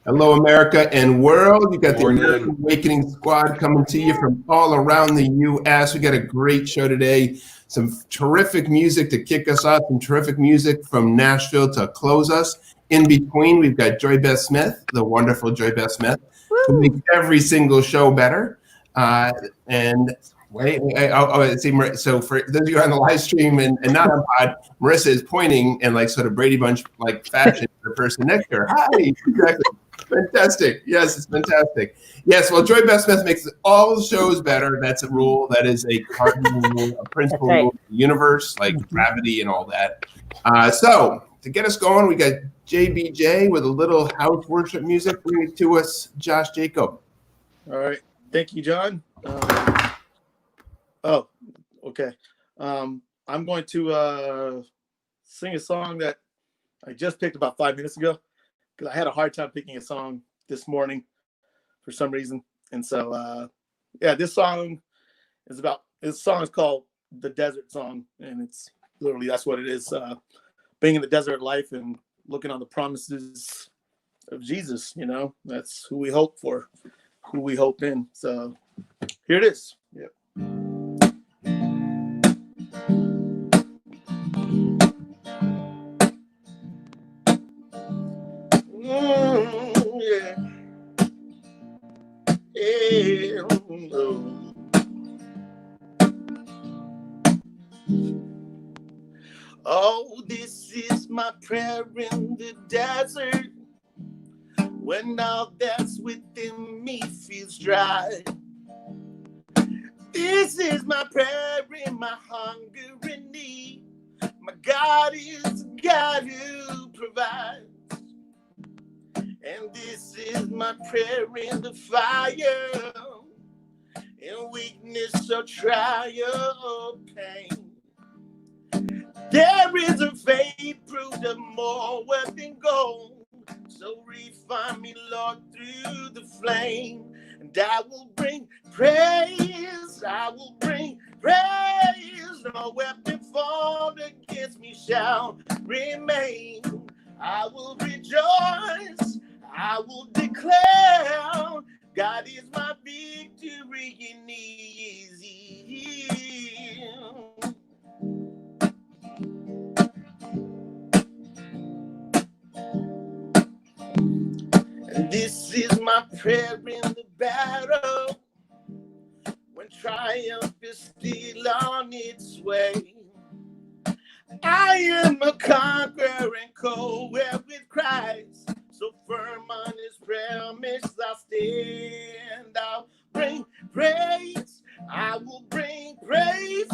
Hello, America and world. You got the Morning. American Awakening Squad coming to you from all around the U.S. We got a great show today. Some terrific music to kick us off, some terrific music from Nashville to close us. In between, we've got Joy Beth Smith, the wonderful Joy Beth Smith, who makes every single show better. And wait, see, so for those of you on the live stream and not on pod, Marissa is pointing in like sort of Brady Bunch like fashion to the person next to her. Hi, exactly. Fantastic. Yes, it's fantastic. Yes, well, Joy Beth Smith makes all shows better. That's a rule. That is a cardinal rule, a principal rule of the universe, like gravity and all that. So to get us going, we got JBJ with a little house worship music. Bring it to us, Josh Jacob. All right. Thank you, John. Okay. I'm going to sing a song that I just picked about 5 minutes ago because I had a hard time picking a song this morning for some reason. And so, this song is called The Desert Song. And it's literally, that's what it is. Being in the desert life and looking on the promises of Jesus, that's who we hope for, who we hope in. So here it is. Yep. Oh, this is my prayer in the desert when all that's within me feels dry. This is my prayer in my hunger and need. My God is God who provides. And this is my prayer in the fire, in weakness or trial or pain. There is a faith proved of more worth than gold. So refine me, Lord, through the flame. And I will bring praise, I will bring praise. No weapon formed against me shall remain. I will rejoice, I will declare, God is my victory and He is here. And this is my prayer in the battle, when triumph is still on its way. I am a conqueror and co-heir with Christ, so firm on His promise I'll stand. I'll bring praise, I will bring praise.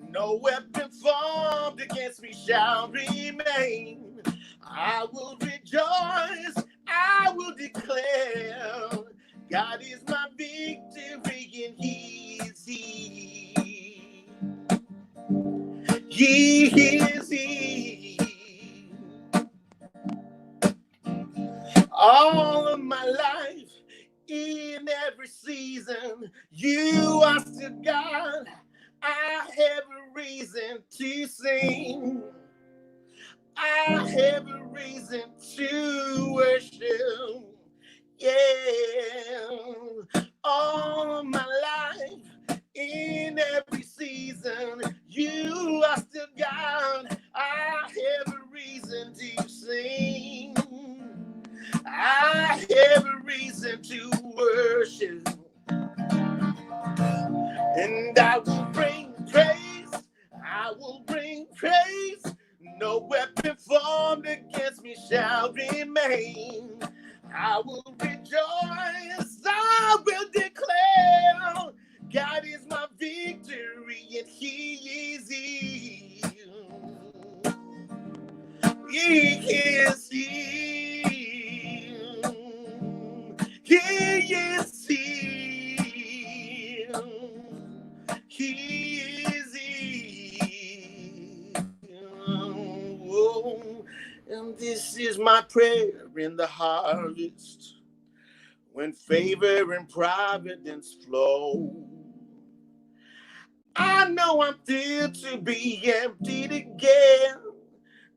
No weapon formed against me shall remain. I will rejoice, I will declare, God is my victory and He is here. He is He. All of my life, in every season, You are still God. I have a reason to sing. I have a reason to worship. Yeah. All of my life, in every season, You are still God. I have a reason to sing. I have a reason to worship. And I will bring praise. I will bring praise. No weapon formed against me shall remain. I will rejoice. I will declare, God is my victory and He is here. He is here. He is here. He is here. Oh, and this is my prayer in the harvest, when favor and providence flow. I know I'm filled to be emptied again.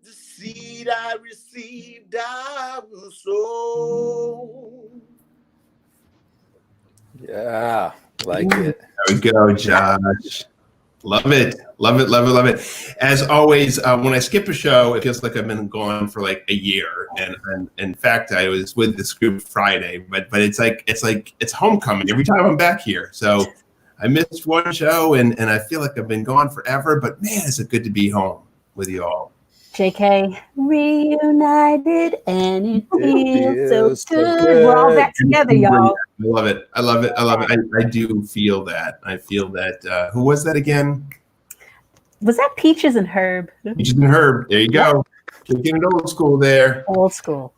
The seed I received, I will sow. Yeah, like it. There we go, Josh. Love it. Love it. Love it. Love it. As always, when I skip a show, it feels like I've been gone for like a year. And in fact, I was with this group Friday, but it's homecoming every time I'm back here. So I missed one show and I feel like I've been gone forever, but man, is it good to be home with you all. JK, reunited, and it feels so good. good. We're all back together, y'all. I love it. I love it. I love it. I do feel that. I feel that. Who was that again? Was that Peaches and Herb? Peaches and Herb. There you go. Kicking it old school there. Old school.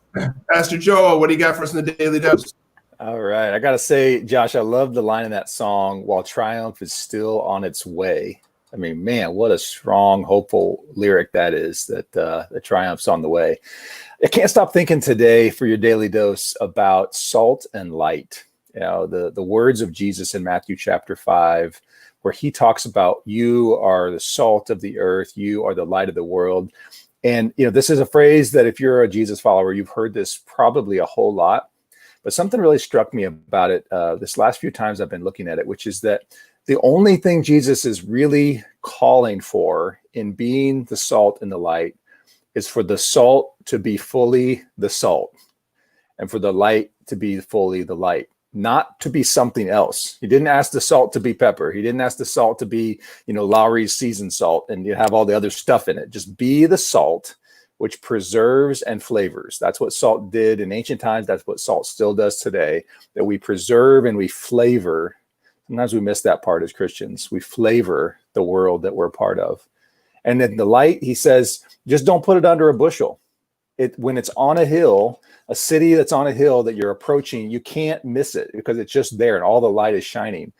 Pastor Joel, what do you got for us in the Daily Dose? All right. I got to say, Josh, I love the line in that song, while triumph is still on its way. I mean, man, what a strong, hopeful lyric that is, that the triumph's on the way. I can't stop thinking today for your daily dose about salt and light. You know, the words of Jesus in Matthew chapter 5, where he talks about you are the salt of the earth, you are the light of the world. And, you know, this is a phrase that if you're a Jesus follower, you've heard this probably a whole lot. But something really struck me about it this last few times I've been looking at it, which is that the only thing Jesus is really calling for in being the salt and the light is for the salt to be fully the salt and for the light to be fully the light, not to be something else. He didn't ask the salt to be pepper. He didn't ask the salt to be, you know, Lowry's seasoned salt and you have all the other stuff in it. Just be the salt which preserves and flavors. That's what salt did in ancient times. That's what salt still does today, that we preserve and we flavor. Sometimes we miss that part as Christians. We flavor the world that we're a part of. And then the light, he says, just don't put it under a bushel. When it's on a hill, a city that's on a hill that you're approaching, you can't miss it because it's just there and all the light is shining.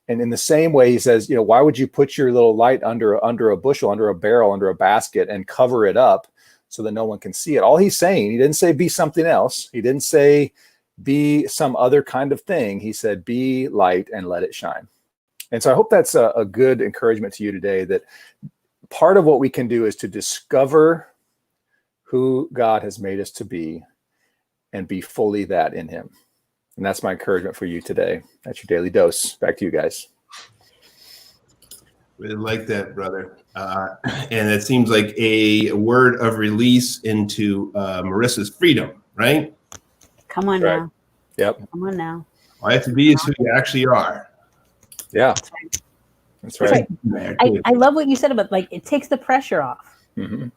And in the same way, he says, you know, why would you put your little light under a bushel, under a barrel, under a basket and cover it up so that no one can see it? All he's saying, he didn't say be something else. He didn't say be some other kind of thing. He said, be light and let it shine. And so I hope that's a good encouragement to you today, that part of what we can do is to discover who God has made us to be and be fully that in him. And that's my encouragement for you today. That's your daily dose. Back to you guys. Really like that, brother. And it seems like a word of release into Marissa's freedom, right? Come on Right. now. Yep. Come on now. All you have to be is who you actually are. Yeah. That's right. I love what you said about, like, it takes the pressure off. Mm-hmm.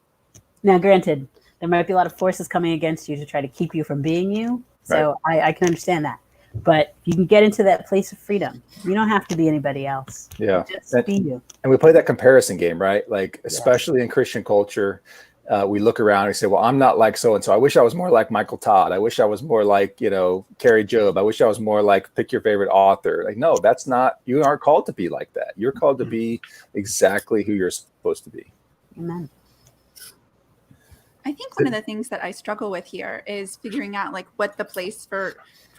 Now, granted, there might be a lot of forces coming against you to try to keep you from being you. So I can understand that. But you can get into that place of freedom. You don't have to be anybody else. Yeah. Just be you. And we play that comparison game, right? Like, especially in Christian culture, we look around and we say, well, I'm not like so-and-so. I wish I was more like Michael Todd. I wish I was more like, you know, Carrie Job. I wish I was more like, pick your favorite author. Like, no, that's not, you aren't called to be like that. You're called to be exactly who you're supposed to be. Amen. I think one of the things that I struggle with here is figuring out like what the place for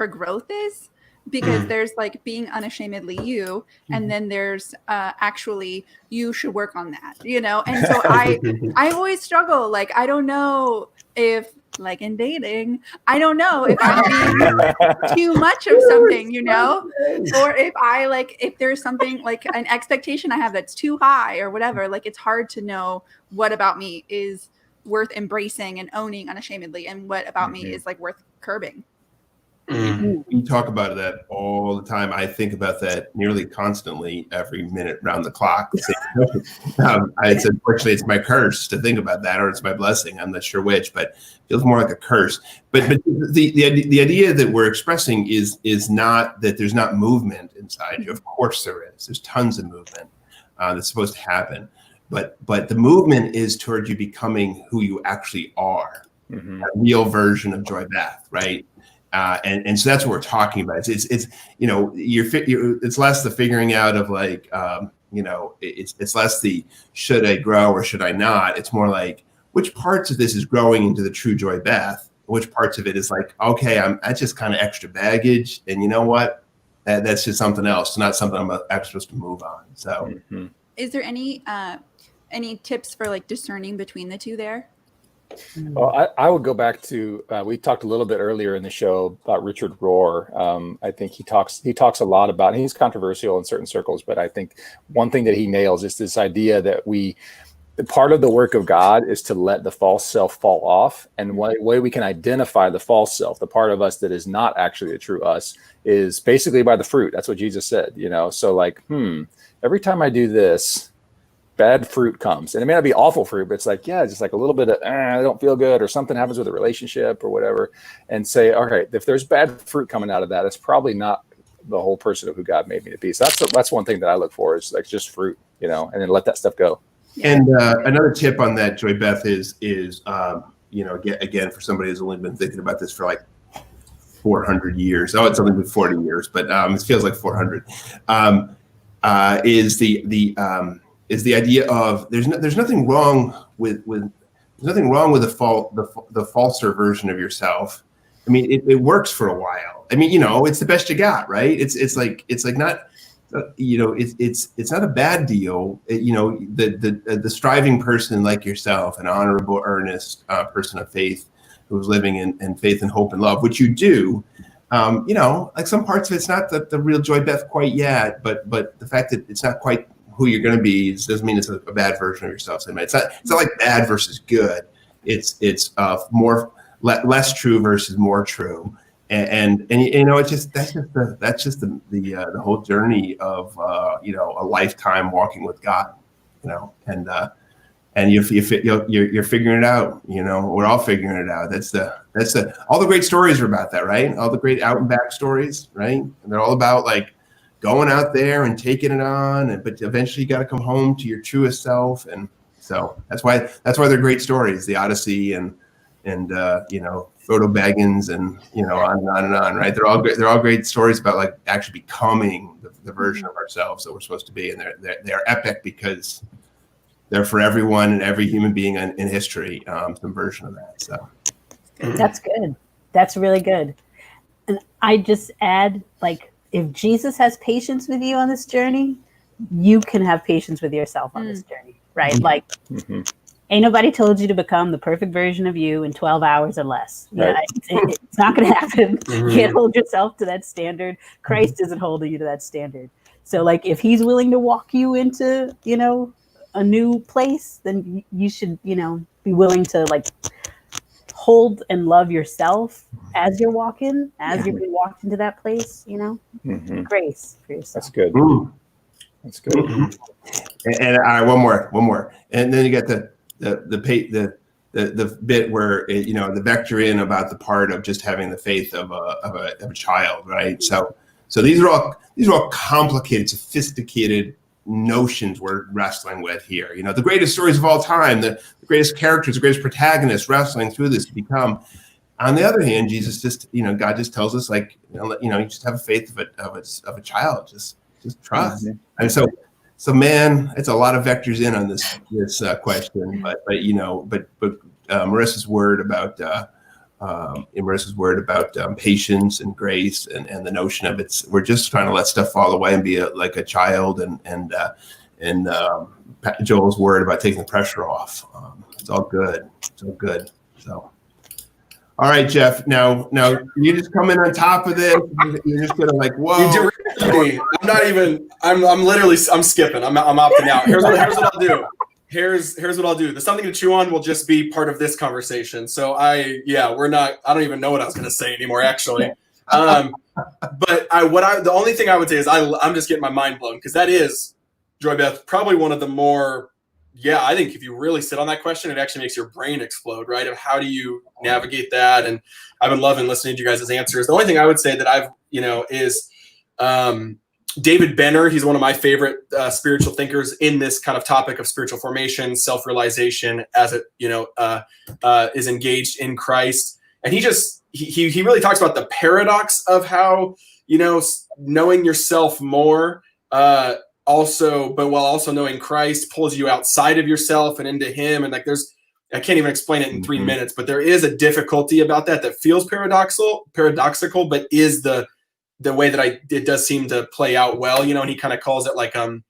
growth is, because there's like being unashamedly you, and then there's actually you should work on that, you know? And so I always struggle. Like, I don't know if, like in dating, I don't know if I'm being too much of something, you know, or if I like, if there's something like an expectation I have that's too high or whatever. Like, it's hard to know what about me is worth embracing and owning unashamedly, and what about me is like worth curbing. We talk about that all the time. I think about that nearly constantly, every minute round the clock. Unfortunately, it's my curse to think about that, or it's my blessing. I'm not sure which, but it feels more like a curse. But the idea that we're expressing is not that there's not movement inside you. Of course there is. There's tons of movement that's supposed to happen. But the movement is toward you becoming who you actually are, a real version of Joy Beth, right? And so that's what we're talking about. It's you know, it's less the figuring out of like you know, it's less the should I grow or should I not. It's more like which parts of this is growing into the true Joy Beth, which parts of it is like, okay, that's just kind of extra baggage, and you know what, that's just something else, not something I'm actually supposed to move on. So, is there any tips for like discerning between the two there? Well, I would go back to we talked a little bit earlier in the show about Richard Rohr. I think he talks a lot about, and he's controversial in certain circles, but I think one thing that he nails is this idea that part of the work of God is to let the false self fall off, and one way we can identify the false self, the part of us that is not actually the true us, is basically by the fruit. That's what Jesus said. So like, every time I do this, bad fruit comes, and it may not be awful fruit, but it's like, just like a little bit of I don't feel good, or something happens with a relationship or whatever, and say, okay, if there's bad fruit coming out of that, it's probably not the whole person of who God made me to be. So that's one thing that I look for, is like just fruit, and then let that stuff go. And another tip on that, Joy Beth, is again, for somebody who's only been thinking about this for like 400 years. Oh, it's only been 40 years, but it feels like 400. Is the idea of there's nothing wrong with the falser version of yourself. I mean, it works for a while. I mean, it's the best you got, right? It's like not, it's not a bad deal. The striving person like yourself, an honorable, earnest person of faith who's living in faith and hope and love, which you do. Like some parts of it's not the real Joy Beth quite yet, but the fact that it's not quite who you're going to be doesn't mean it's a bad version of yourself. It's not like bad versus good. It's more less true versus more true, and it's just that's just the whole journey of a lifetime walking with God, and you're figuring it out. We're all figuring it out. That's all the great stories are about that, right? All the great out and back stories, right? And they're all about like going out there and taking it on, but eventually you got to come home to your truest self. And so that's why they're great stories, the Odyssey and Frodo Baggins and on and on and on, right? They're all great stories about like actually becoming the version of ourselves that we're supposed to be, and they're epic because they're for everyone and every human being in history, some version of that. So that's good. That's really good. And I just add, like, if Jesus has patience with you on this journey, you can have patience with yourself on this journey, right? Like, ain't nobody told you to become the perfect version of you in 12 hours or less. Right. It's not going to happen. You can't hold yourself to that standard. Christ isn't holding you to that standard. So, like, if he's willing to walk you into, a new place, then you should, be willing to, like, hold and love yourself as you're walking, as you're being walked into that place, grace for yourself. That's good. That's good. And all right, one more, and then you got the bit where the vector in about the part of just having the faith of a child, right? So these are all complicated, sophisticated notions we're wrestling with here. The greatest stories of all time, the greatest characters, the greatest protagonists wrestling through this to become. On the other hand, Jesus just, God just tells us, like, you just have a faith of a child, just trust. And so man, it's a lot of vectors in on this question, but Marissa's word about patience and grace and the notion of we're just trying to let stuff fall away and be like a child, and Joel's word about taking the pressure off. It's all good. So, all right, Jeff. Now you just come in on top of this. You're just gonna like, whoa. I'm not even. I'm skipping. I'm opting out. Here's what I'll do. Here's what I'll do. The something to chew on will just be part of this conversation. So we're not. I don't even know what I was going to say anymore, actually. But the only thing I would say is I'm just getting my mind blown, because that is, Joy Beth, probably one of the more. Yeah, I think if you really sit on that question, it actually makes your brain explode, right? Of how do you navigate that? And I've been loving listening to you guys' answers. The only thing I would say that I've, is David Benner. He's one of my favorite spiritual thinkers in this kind of topic of spiritual formation, self-realization as it, is engaged in Christ. And he really talks about the paradox of how, knowing yourself more, while also knowing Christ pulls you outside of yourself and into him. And like, I can't even explain it in 3 minutes, but there is a difficulty about that feels paradoxical, but is the way that it does seem to play out well, and he kind of calls it like a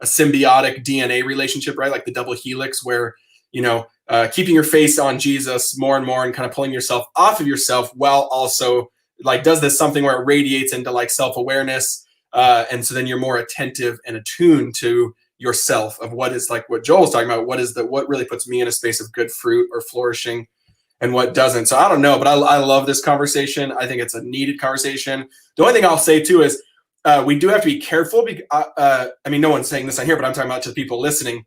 symbiotic DNA relationship, right? Like the double helix, where, keeping your face on Jesus more and more and kind of pulling yourself off of yourself, while also like does this something where it radiates into like self-awareness, and so then you're more attentive and attuned to yourself of what is like what Joel was talking about, what really puts me in a space of good fruit or flourishing and what doesn't. So I don't know, but I love this conversation. I think it's a needed conversation. The only thing I'll say too is we do have to be careful. I mean, no one's saying this on here, but I'm talking about to the people listening.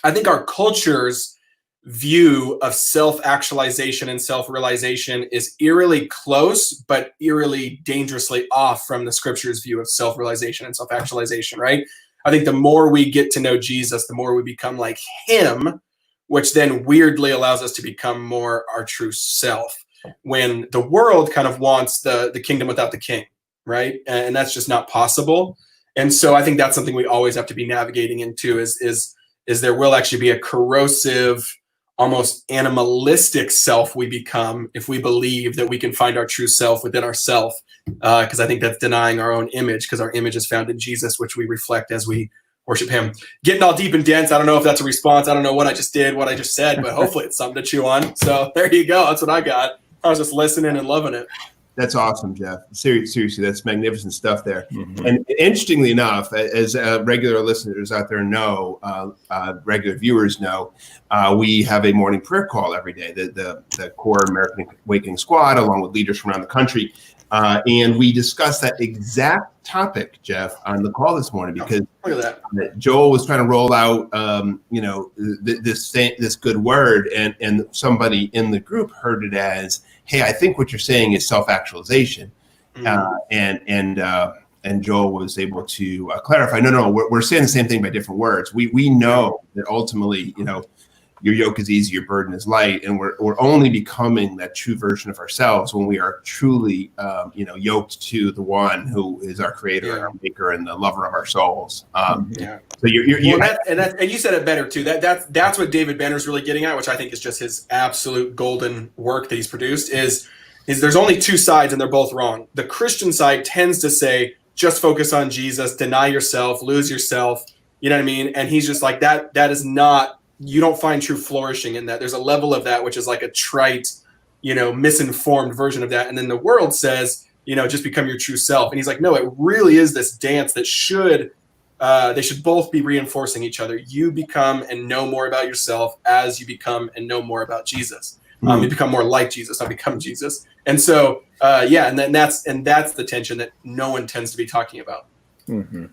I think our culture's view of self-actualization and self-realization is eerily close, but eerily dangerously off from the scripture's view of self-realization and self-actualization, right? I think the more we get to know Jesus, the more we become like him, which then weirdly allows us to become more our true self, when the world kind of wants the kingdom without the king, right? And that's just not possible. And so I think that's something we always have to be navigating into is there will actually be a corrosive, almost animalistic self we become if we believe that we can find our true self within ourself, because I think that's denying our own image, because our image is found in Jesus, which we reflect as we worship him. Getting all deep and dense. I don't know if that's a response. I don't know what I just did, what I just said, but hopefully it's something to chew on. So there you go. That's what I got. I was just listening and loving it. That's awesome, Jeff. Seriously, that's magnificent stuff there. Mhm. And interestingly enough, as regular listeners out there know, regular viewers know, we have a morning prayer call every day, the core American Awakening Squad, along with leaders from around the country. And we discussed that exact topic, Jeff, on the call this morning, because Look at that. Joel was trying to roll out, this good word, and somebody in the group heard it as, "Hey, I think what you're saying is self-actualization," and Joel was able to clarify. No, we're saying the same thing by different words. We know that ultimately, your yoke is easy, your burden is light, and we're only becoming that true version of ourselves when we are truly, yoked to the one who is our creator, and our maker, and the lover of our souls. Yeah. So and you said it better too. That's what David Benner's really getting at, which I think is just his absolute golden work that he's produced. Is there's only two sides, and they're both wrong. The Christian side tends to say, just focus on Jesus, deny yourself, lose yourself. You know what I mean? And he's just like that. That is not. You don't find true flourishing in that. There's a level of that which is like a trite, misinformed version of that. And then the world says, just become your true self. And he's like, no, it really is this dance that they should both be reinforcing each other. You become and know more about yourself as you become and know more about Jesus. You become more like Jesus, not become Jesus. And so, and that's the tension that no one tends to be talking about. Mm-hmm.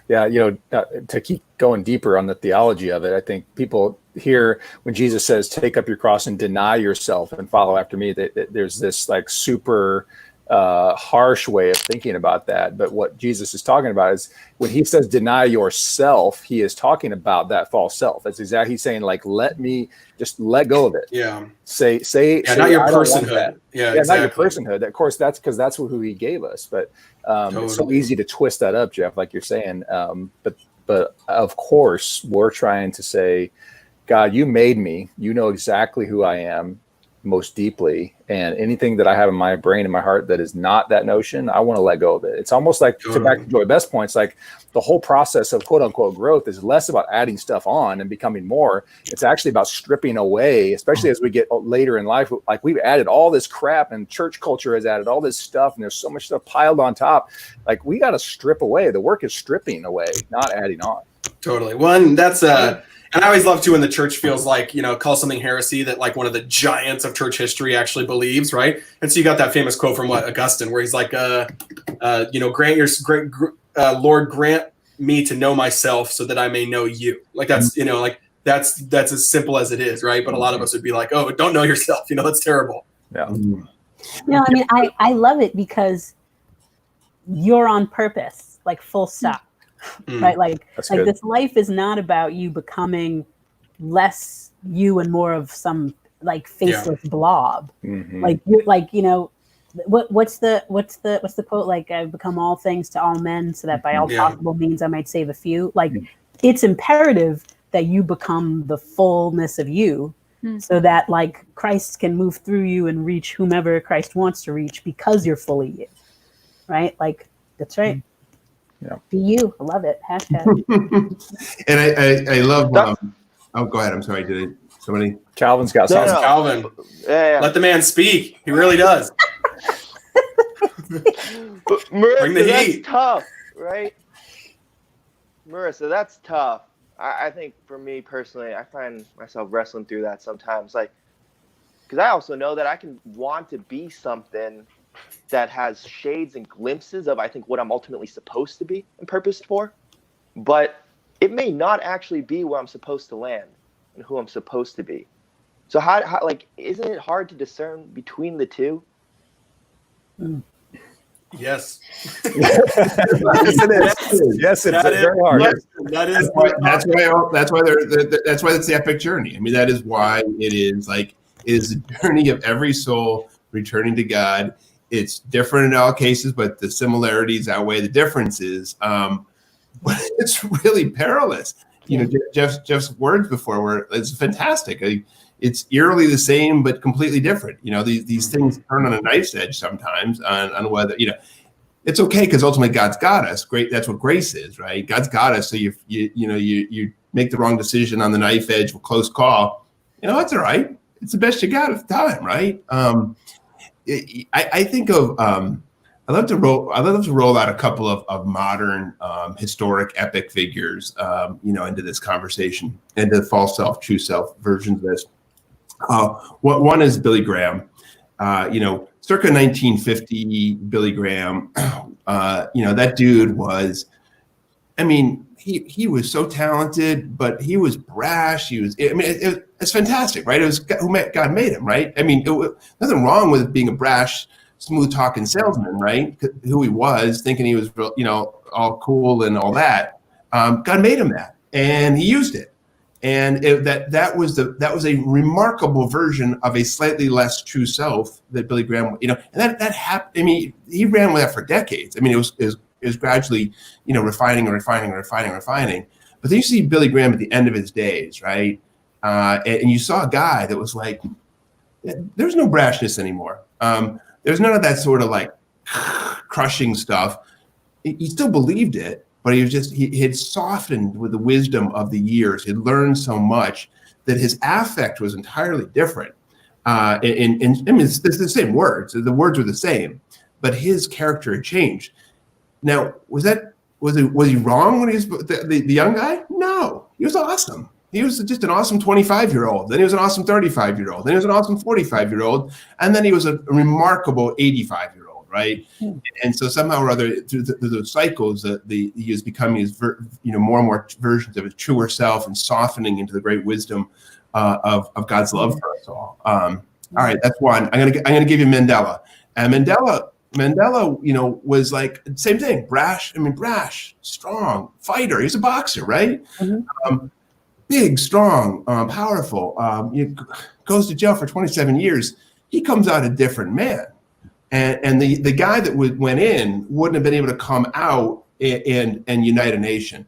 Yeah, to keep going deeper on the theology of it, I think people hear when Jesus says, "Take up your cross and deny yourself and follow after me," that there's this like super harsh way of thinking about that. But what Jesus is talking about is when he says deny yourself, he is talking about that false self. That's exactly, he's saying like, let go of it. Yeah. Say not your I don't want personhood. that. Yeah, exactly. Not your personhood. Of course, that's because that's who he gave us. But it's so easy to twist that up, Jeff, like you're saying. But of course, we're trying to say, God, you made me. You know exactly who I am most deeply, and anything that I have in my brain and my heart that is not that notion, I want to let go of it. It's almost like, back to Joy Best's points, like the whole process of quote unquote growth is less about adding stuff on and becoming more. It's actually about stripping away, especially as we get later in life. Like we've added all this crap, and church culture has added all this stuff, and there's so much stuff piled on top. Like we got to strip away. The work is stripping away, not adding on. Totally. One, that's and I always love too when the church feels like, call something heresy that like one of the giants of church history actually believes, right? And so you got that famous quote from Augustine, where he's like, grant your Lord, grant me to know myself so that I may know you. Like that's, that's as simple as it is, right? But a lot of us would be like, oh, don't know yourself, that's terrible. Yeah. No, I mean, I love it because you're on purpose, like full stop. Right, like this life is not about you becoming less you and more of some like faceless blob. Mm-hmm. Like you're like, what's the quote? Like, I've become all things to all men, so that by all possible means I might save a few. Like, it's imperative that you become the fullness of you, so that like Christ can move through you and reach whomever Christ wants to reach because you're fully you. Right? Like that's right. Yeah. Be you. I love it. Hashtag. And I love. Oh, go ahead. I'm sorry. Somebody. Calvin's got No, something. no. Calvin, Yeah. let the man speak. He really does. But Marissa, Bring the that's heat. tough, right? Marissa, that's tough. I think for me personally, I find myself wrestling through that sometimes. Like, because I also know that I can want to be something that has shades and glimpses of, I think, what I'm ultimately supposed to be and purposed for. But it may not actually be where I'm supposed to land and who I'm supposed to be. So how like, isn't it hard to discern between the two? Yes. Yes, it is. Yes, it's That is- very hard. yes, that is. That's why it's the epic journey. I mean, that is why it is the journey of every soul returning to God. It's different in all cases, but the similarities outweigh the differences. But it's really perilous. You know, Jeff's words before were it's fantastic. It's eerily the same but completely different. You know, these things turn on a knife's edge sometimes on whether, you know, it's okay because ultimately God's got us. Great, that's what grace is, right? God's got us. So you make the wrong decision on the knife edge, close call. You know, that's all right. It's the best you got at the time, right? I think of I love to roll out a couple of modern historic epic figures, into this conversation, into the false self, true self versions of this. One is Billy Graham. Circa 1950, Billy Graham. That dude was. I mean, he was so talented, but he was brash. It's fantastic, right? It was God made him, right? I mean, nothing wrong with being a brash, smooth talking salesman, right? Who he was, thinking he was, all cool and all that. God made him that, and he used it, and that was a remarkable version of a slightly less true self that Billy Graham, and that happened. I mean, he ran with that for decades. I mean, it was gradually, refining. But then you see Billy Graham at the end of his days, right? And you saw a guy that was like, there's no brashness anymore. There's none of that sort of like crushing stuff. He still believed it, but he had softened with the wisdom of the years. He'd learned so much that his affect was entirely different. It's the same words. The words were the same, but his character had changed. Now, was he wrong when he was the young guy? No, he was awesome. He was just an awesome 25-year-old. Then he was an awesome 35-year-old. Then he was an awesome 45-year-old. And then he was a remarkable 85-year-old, right? Mm. And so somehow or other, through those cycles, he is becoming his, more and more versions of his truer self and softening into the great wisdom of God's love for us all. All right, that's one. I'm gonna give you Mandela. And Mandela, was like same thing. Brash, strong fighter. He's a boxer, right? Mm-hmm. Big, strong, powerful. Goes to jail for 27 years. He comes out a different man, and the guy that went in wouldn't have been able to come out and unite a nation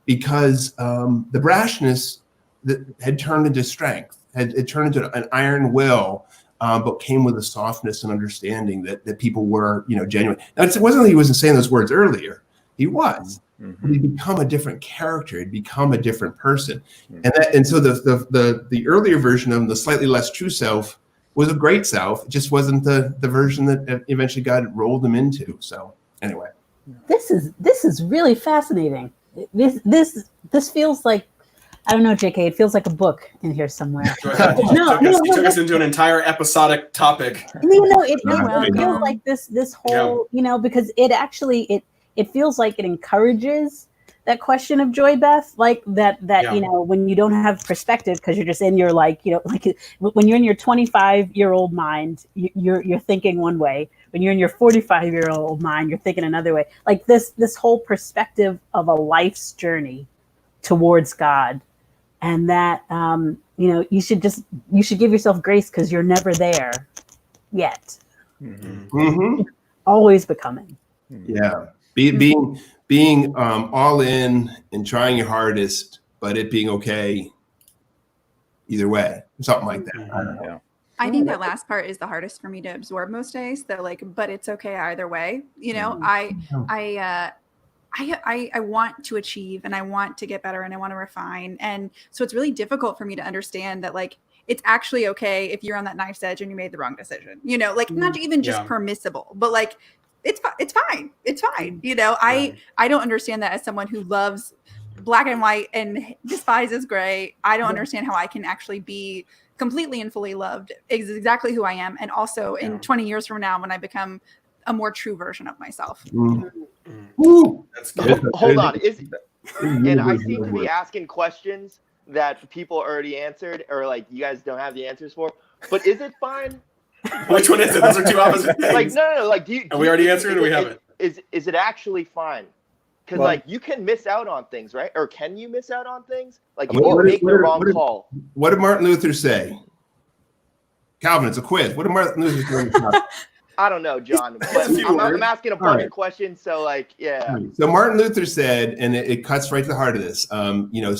because the brashness that had turned into strength, had turned into an iron will. But came with a softness and understanding that people were, genuine. Now, it wasn't that he wasn't saying those words earlier. He was. Mm-hmm. He'd become a different character. He'd become a different person. Mm-hmm. And so the earlier version of him, the slightly less true self, was a great self. It just wasn't the version that eventually God rolled him into. So anyway. This is really fascinating. This feels like, I don't know, JK. It feels like a book in here somewhere. He took us into an entire episodic topic. It feels like this whole, because it actually it feels like it encourages that question of Joy Beth, like that when you don't have perspective because you're just in your like when you're in your 25-year-old mind, you're thinking one way. When you're in your 45-year-old mind, you're thinking another way. Like this whole perspective of a life's journey towards God. And that, you should give yourself grace because you're never there yet. Mm-hmm. Always becoming. Yeah. Being all in and trying your hardest, but it being okay either way, something like that. I don't know. I think that last part is the hardest for me to absorb most days. But it's okay either way. I want to achieve and I want to get better and I want to refine. And so it's really difficult for me to understand that like it's actually okay if you're on that knife's edge and you made the wrong decision. You know, like not even just permissible, but like it's fine. It's fine. You know, I don't understand that as someone who loves black and white and despises gray. I don't understand how I can actually be completely and fully loved is exactly who I am. And also in 20 years from now, when I become a more true version of myself. That's good. Hold on. And I seem to be asking questions that people already answered, or like you guys don't have the answers for. But is it fine? Which one is it? Those are two opposite things. Like no. Like do you? And we already answered, or we haven't? Is it actually fine? Because like you can miss out on things, right? Or can you miss out on things? Like if you make the wrong call. What did Martin Luther say? Calvin, it's a quiz. What did Martin Luther say? I don't know, John. But I'm asking a bunch of questions, so like, yeah. So Martin Luther said, and it cuts right to the heart of this.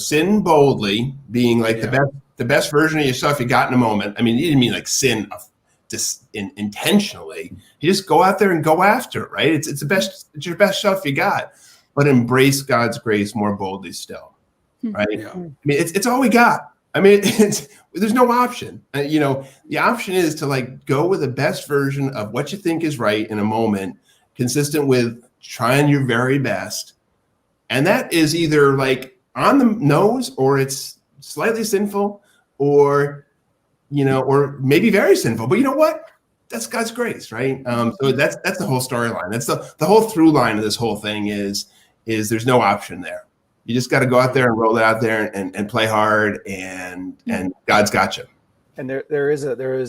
Sin boldly, being like the best version of yourself you got in a moment. I mean, he didn't mean like sin intentionally. You just go out there and go after it, right? It's the best. It's your best self you got, but embrace God's grace more boldly still, right? Yeah. I mean, it's all we got. I mean, there's no option. The option is to like go with the best version of what you think is right in a moment, consistent with trying your very best. And that is either like on the nose, or it's slightly sinful, or maybe very sinful. But you know what? That's God's grace, right? So that's the whole storyline. That's the whole through line of this whole thing is there's no option there. You just got to go out there and roll it out there and play hard, and God's got you. And there is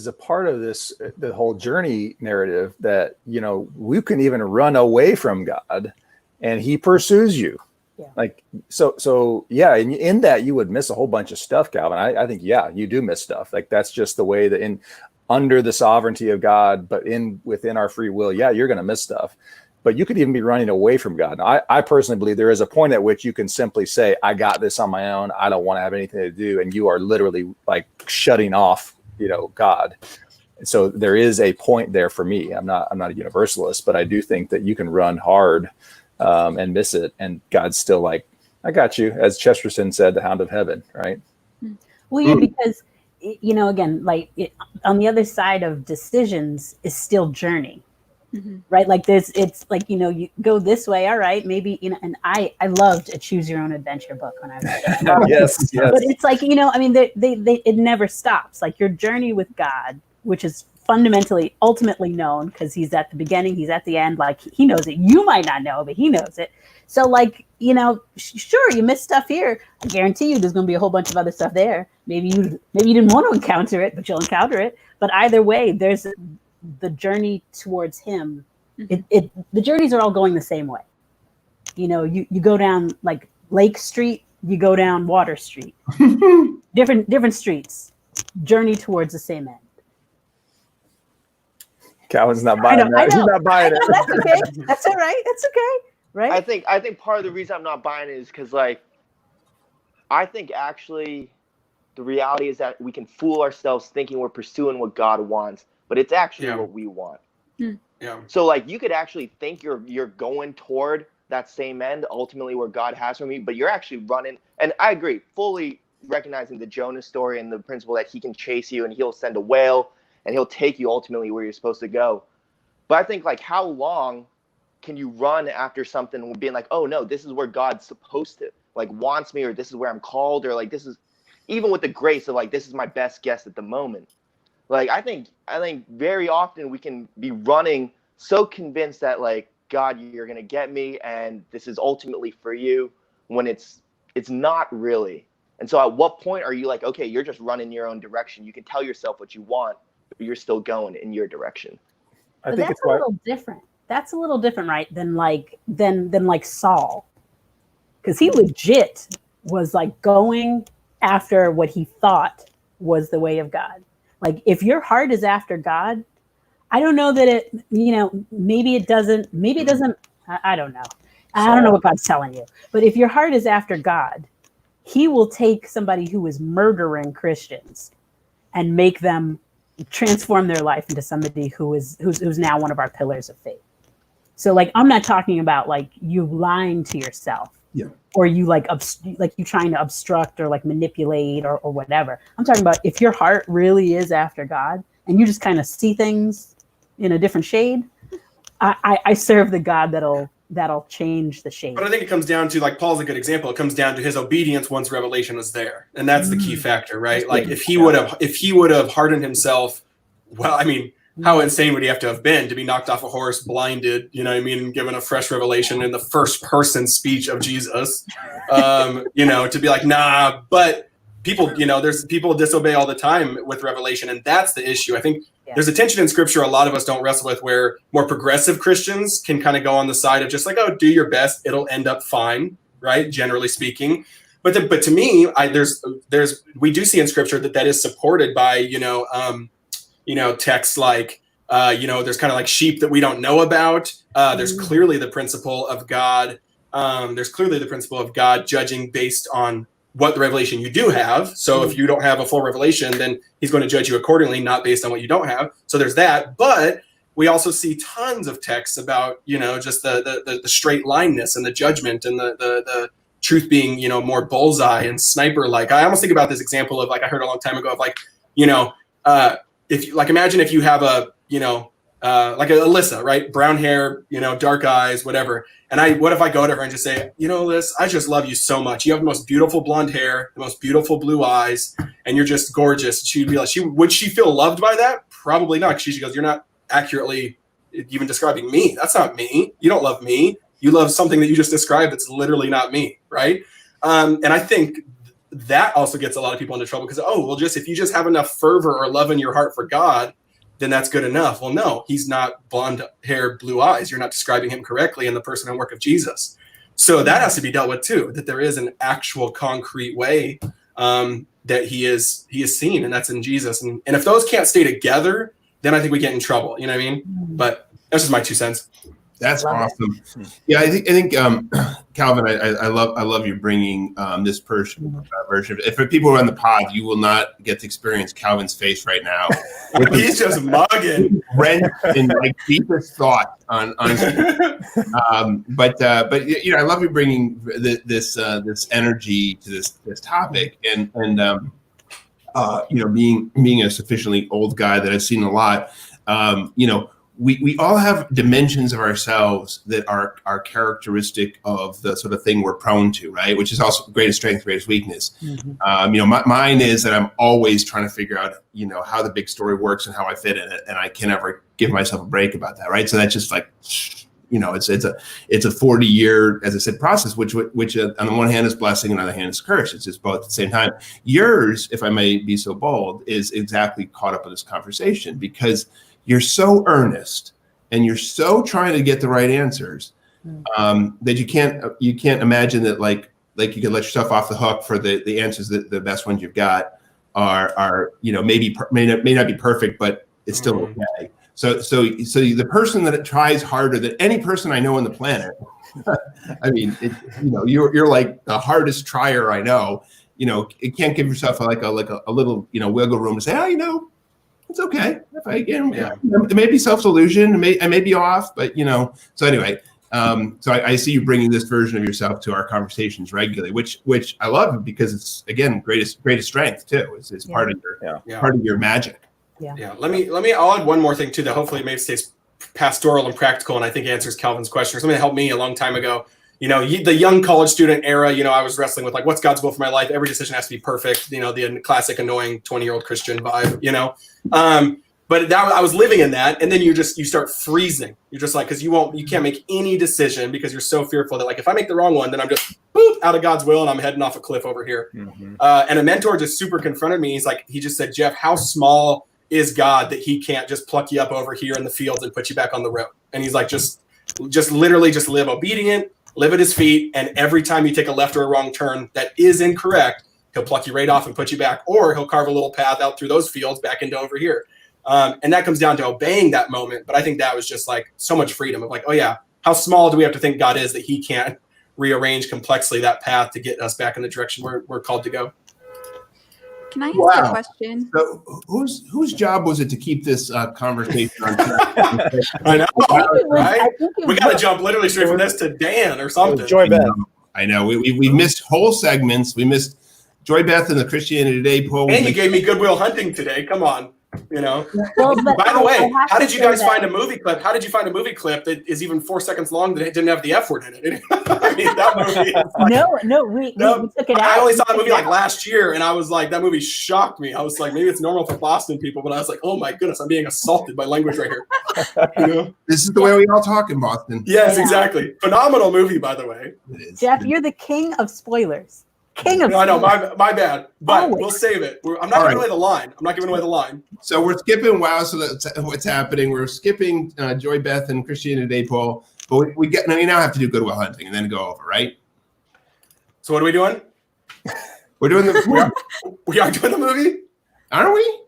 a part of this, the whole journey narrative, that we can even run away from God, and He pursues you. Yeah. Like so yeah. And in that you would miss a whole bunch of stuff, Calvin. I think you do miss stuff. Like that's just the way that under the sovereignty of God, but within our free will, you're going to miss stuff. But you could even be running away from God. I personally believe there is a point at which you can simply say, I got this on my own. I don't want to have anything to do. And you are literally like shutting off, God. And so there is a point there for me. I'm not a universalist, but I do think that you can run hard and miss it. And God's still like, I got you. As Chesterton said, the hound of heaven, right? Well, yeah, because, again, like on the other side of decisions is still journey. Mm-hmm. Right. Like it's like, you go this way. All right. Maybe, and I loved a choose your own adventure book when I read it. Yes. But it's like, it never stops. Like your journey with God, which is fundamentally, ultimately known because He's at the beginning, He's at the end. Like He knows it. You might not know, but He knows it. So like, sure, you miss stuff here. I guarantee you there's going to be a whole bunch of other stuff there. Maybe you didn't want to encounter it, but you'll encounter it. But either way, there's the journey towards Him. The journeys are all going the same way. You go down like Lake Street, you go down Water Street, different streets, journey towards the same end. Calvin's not buying that. He's not buying it. That's okay. That's all right. That's okay. Right. I think part of the reason I'm not buying it is because like, I think actually the reality is that we can fool ourselves thinking we're pursuing what God wants, but it's actually what we want. Yeah. So like you could actually think you're going toward that same end, ultimately where God has for me, but you're actually running. And I agree, fully recognizing the Jonah story and the principle that He can chase you and He'll send a whale and He'll take you ultimately where you're supposed to go. But I think like how long can you run after something being like, oh no, this is where God's supposed to like wants me, or this is where I'm called, or like this is even with the grace of like this is my best guess at the moment. Like I think very often we can be running so convinced that like, God, you're gonna get me and this is ultimately for you, when it's not really. And so at what point are you like, okay, you're just running your own direction. You can tell yourself what you want, but you're still going in your direction. I think that's a little different. That's a little different, right? Than like Saul. Because he legit was like going after what he thought was the way of God. Like if your heart is after God, I don't know that it, maybe it doesn't, I don't know. I don't know what God's telling you. But if your heart is after God, He will take somebody who is murdering Christians and make them transform their life into somebody who's now one of our pillars of faith. So like, I'm not talking about like you lying to yourself. Yeah. Or you like you trying to obstruct or like manipulate or whatever. I'm talking about if your heart really is after God and you just kind of see things in a different shade. I serve the God that'll change the shade. But I think it comes down to, like, Paul's a good example. It comes down to his obedience once revelation was there, and that's the key factor, right? Like, if he would have hardened himself, well, I mean, how insane would he have to have been to be knocked off a horse, blinded, you know what I mean, given a fresh revelation in the first person speech of Jesus, you know, to be like, nah. But people, you know, there's people disobey all the time with revelation, and that's the issue. I think there's a tension in scripture a lot of us don't wrestle with, where more progressive Christians can kind of go on the side of just like, oh, do your best, it'll end up fine, right? Generally speaking. But to me, we do see in scripture that is supported by, texts like, there's kind of like sheep that we don't know about. There's clearly the principle of God. There's clearly the principle of God judging based on what the revelation you do have. So if you don't have a full revelation, then he's going to judge you accordingly, not based on what you don't have. So there's that. But we also see tons of texts about, just the straight lineness and the judgment and the truth being, more bullseye and sniper like. I almost think about this example of, like, I heard a long time ago of, like, if you, like, imagine if you have a, like Alyssa, right? Brown hair, dark eyes, whatever. And what if I go to her and just say, Liz, I just love you so much. You have the most beautiful blonde hair, the most beautiful blue eyes, and you're just gorgeous. She'd be like, would she feel loved by that? Probably not. She goes, you're not accurately even describing me. That's not me. You don't love me. You love something that you just described that's literally not me, right? And I think that also gets a lot of people into trouble because, if you just have enough fervor or love in your heart for God, then that's good enough. Well, no, he's not blonde hair, blue eyes. You're not describing him correctly in the person and work of Jesus. So that has to be dealt with too, that there is an actual concrete way that he is seen, and that's in Jesus. And if those can't stay together, then I think we get in trouble. You know what I mean? But that's just my 2 cents. That's awesome. Yeah, I think Calvin, I love you bringing this version of it. For people who are on the pod, you will not get to experience Calvin's face right now. He's just mugging, rent in like deepest thought on. But I love you bringing this energy to this topic, and being a sufficiently old guy that I've seen a lot. We all have dimensions of ourselves that are characteristic of the sort of thing we're prone to, right? Which is also greatest strength, greatest weakness. Mine is that I'm always trying to figure out, how the big story works and how I fit in it, and I can never give myself a break about that, right? So that's just like, it's a 40-year, as I said, process, which on the one hand is blessing and on the other hand is curse. It's just both at the same time. Yours, if I may be so bold, is exactly caught up in this conversation because you're so earnest and you're so trying to get the right answers that you can't imagine that like you can let yourself off the hook for the answers that the best ones you've got are may not be perfect, but it's still okay. So the person that tries harder than any person I know on the planet, I mean, you're like the hardest trier I know. It can't give yourself a little wiggle room to say, it's okay. If it may be self-delusion. I may be off, but So anyway, so I see you bringing this version of yourself to our conversations regularly, which I love because it's again greatest strength too. It's part of your magic. Yeah. I'll add one more thing too that hopefully maybe stays pastoral and practical, and I think answers Calvin's question. Something that helped me a long time ago. The young college student era, I was wrestling with like, what's God's will for my life? Every decision has to be perfect. The classic annoying 20-year-old Christian vibe, But I was living in that, and then you start freezing. You're just like, because you can't make any decision because you're so fearful that like if I make the wrong one, then I'm just out of God's will and I'm heading off a cliff over here. And a mentor just super confronted me. He just said, Jeff, how small is God that he can't just pluck you up over here in the fields and put you back on the road? And he's like, just literally just live obedient. Live at his feet, and every time you take a left or a wrong turn that is incorrect, he'll pluck you right off and put you back, or he'll carve a little path out through those fields back into over here. And that comes down to obeying that moment. But I think that was just like so much freedom of like, oh yeah, how small do we have to think God is that he can't rearrange complexly that path to get us back in the direction we're called to go? Can I ask Wow. a question? So whose job was it to keep this conversation on track? I know, right? I think it We got to was- jump literally straight from this to Dan or something. Joy Beth. I know. We missed whole segments. We missed Joy Beth and the Christianity Today poll. And you gave me Goodwill Hunting today. Come on, you know. Well, but By the I way, have how to did you say guys that- find a movie clip? How did you find a movie clip that is even 4 seconds long that it didn't have the F word in it? I mean, that movie. Is like, No, we took it out. I only saw that We movie took it like out. last year, and I was like, that movie shocked me. I was like, maybe it's normal for Boston people, but I was like, oh my goodness, I'm being assaulted by language right here. You know? This is the way we all talk in Boston. Yes, Yeah. exactly. Phenomenal movie, by the way. It is. Jeff, you're the king of spoilers. King of No, I know, spoilers. my bad. But Always. we'll save it. I'm not All giving right. away the line. I'm not giving away the line. So we're skipping WoW. So that's what's happening. We're skipping Joy Beth and Christianity Today poll. But we now have to do Goodwill Hunting and then go over, right? So what are we doing? We're doing We are doing the movie? aren't we?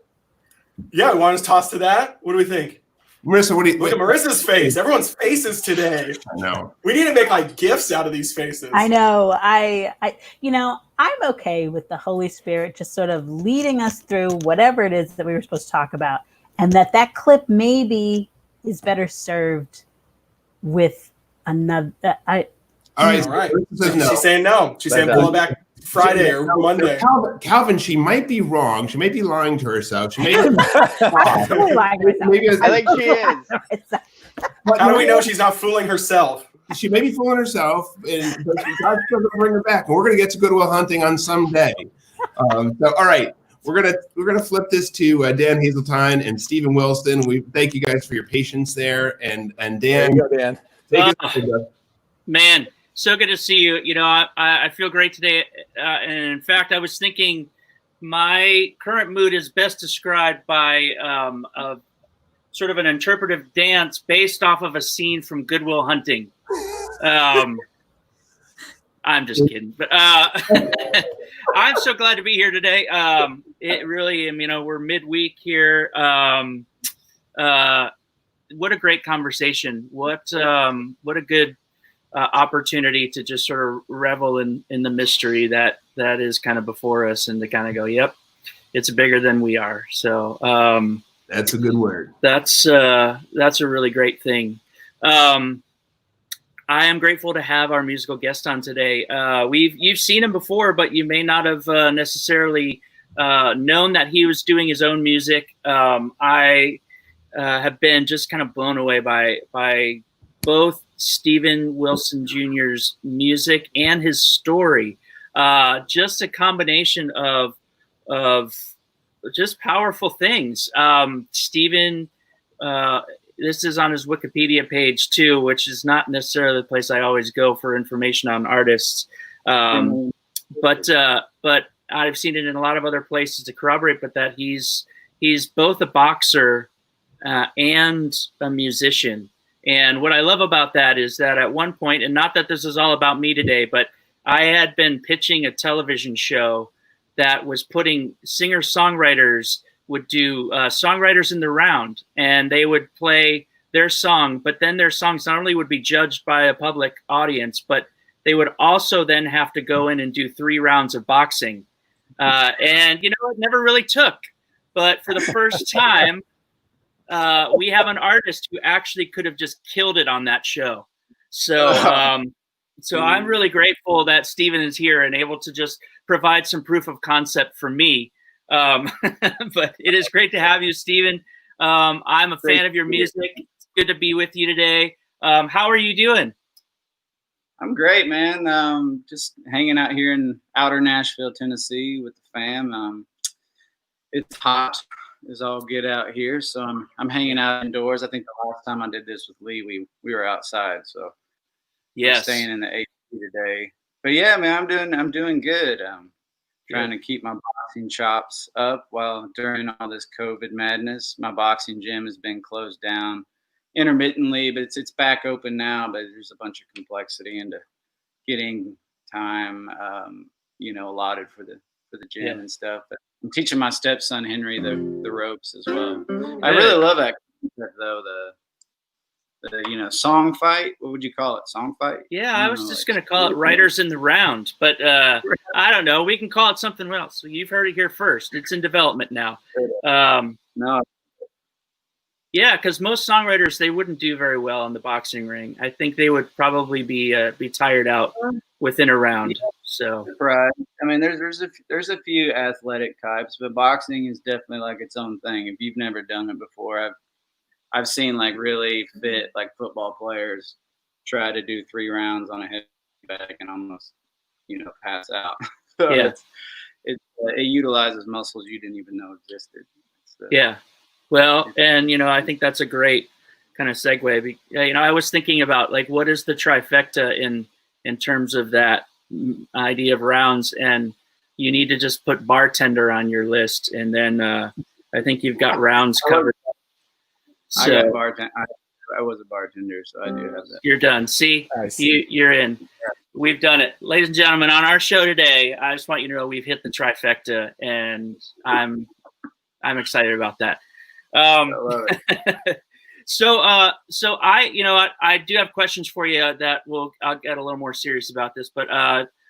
Yeah, we want to toss to that? What do we think? Marissa, what do you Look at Marissa's face. Everyone's faces today. I know. We need to make like gifts out of these faces. I know. I'm okay with the Holy Spirit just sort of leading us through whatever it is that we were supposed to talk about, and that clip maybe is better served with another. All right. All right. Marissa says no. She's saying no. She's saying Right. pull it back Friday or Monday. Calvin, she might be wrong. She may be lying to herself. She may be, I'm totally lying to myself. maybe I think she is. How do we know she's not fooling herself? she may be fooling herself, and but God's still going to bring her back. And we're going to get to Goodwill Hunting on some day. So, all right, we're gonna flip this to Dan Hazeltine and Stephen Wilson. We thank you guys for your patience there, and There Dan, you go, Dan. take it. Man, so good to see you. You know, I feel great today. And in fact, I was thinking my current mood is best described by a sort of an interpretive dance based off of a scene from Goodwill Hunting. I'm just kidding. But I'm so glad to be here today. It really, you know, we're midweek here. What a great conversation. What a good opportunity to just sort of revel in the mystery that is kind of before us, and to kind of go, yep, it's bigger than we are. So That's a good word. that's a really great thing. I am grateful to have our musical guest on today. You've seen him before, but you may not have necessarily known that he was doing his own music. I have been just kind of blown away by both Stephen Wilson Jr.'s music and his story. Just a combination of just powerful things. Stephen, this is on his Wikipedia page too, which is not necessarily the place I always go for information on artists. But I've seen it in a lot of other places to corroborate, but that he's both a boxer and a musician. And what I love about that is that at one point, and not that this is all about me today, but I had been pitching a television show that was putting singer-songwriters would do songwriters in the round, and they would play their song, but then their songs not only would be judged by a public audience, but they would also then have to go in and do 3 rounds of boxing. And, you know, it never really took. But for the first time, we have an artist who actually could have just killed it on that show. So I'm really grateful that Stephen is here and able to just provide some proof of concept for me. But it is great to have you, Stephen. I'm a fan of your music. It's good to be with you today. How are you doing? I'm great, man. Just hanging out here in outer Nashville, Tennessee with the fam. It's hot as all get out here, so I'm hanging out indoors. I think the last time I did this with Lee, we were outside, so Yes. we're staying in the AC today. But yeah, man, I'm doing good. Trying to keep my boxing chops up while during all this COVID madness. My boxing gym has been closed down intermittently, but it's back open now. But there's a bunch of complexity into getting time, allotted for the gym and stuff. But I'm teaching my stepson Henry the ropes as well. I really love that concept, though. song fight. What would you call it? Song fight? Yeah, I was just going to call it Writers in the Round, but I don't know. We can call it something else. So you've heard it here first. It's in development now. No. Yeah, because most songwriters, they wouldn't do very well in the boxing ring. I think they would probably be tired out within a round. So right. I mean, there's a few athletic types, but boxing is definitely like its own thing. If you've never done it before, I've seen like really fit like football players try to do 3 rounds on a heavy bag and almost pass out. So yeah, it utilizes muscles you didn't even know existed. Yeah. Well, and I think that's a great kind of segue. I was thinking about like what is the trifecta in terms of that idea of rounds, and you need to just put bartender on your list, and then I think you've got rounds covered. So, I got bartender. I was a bartender, so I do have that. You're done. See, you're in. We've done it, ladies and gentlemen. On our show today, I just want you to know we've hit the trifecta, and I'm excited about that. I love it. So I do have questions for you that I'll get a little more serious about this, but